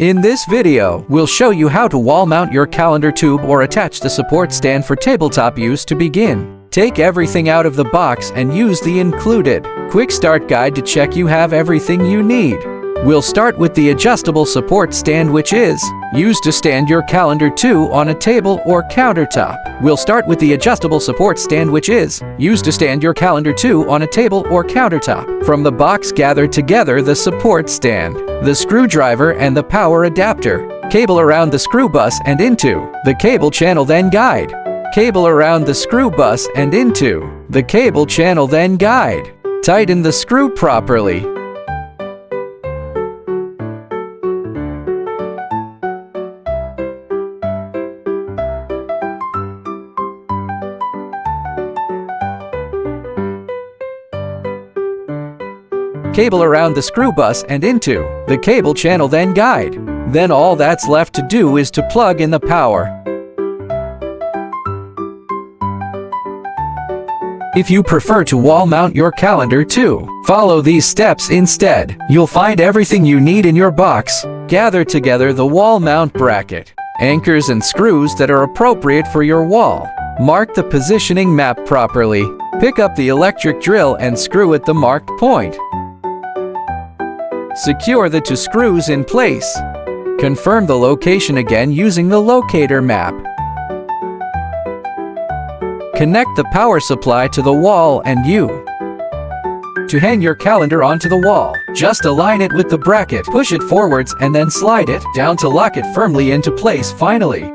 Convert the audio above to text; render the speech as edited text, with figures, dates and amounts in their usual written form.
In this video, we'll show you how to wall mount your calendar tube or attach the support stand for tabletop use to begin. Take everything out of the box and use the included quick start guide to check you have everything you need. We'll start with the adjustable support stand, which is used to stand your calendar to on a table or countertop. We'll start with the adjustable support stand, which is used to stand your calendar to on a table or countertop. From the box, gather together the support stand, the screwdriver and the power adapter. Cable around the screw bus and into the cable channel, then guide. Cable around the screw bus and into the cable channel, then guide. Tighten the screw properly. Cable around the screw bus and into the cable channel, then guide. Then all that's left to do is to plug in the power. If you prefer to wall mount your calendar too, follow these steps instead. You'll find everything you need in your box. Gather together the wall mount bracket, anchors and screws that are appropriate for your wall. Mark the positioning map properly. Pick up the electric drill and screw at the marked point. Secure the two screws in place. Confirm the location again using the locator map. Connect the power supply to the wall and to hang your calendar onto the wall. Just align it with the bracket, push it forwards and then slide it down to lock it firmly into place. Finally,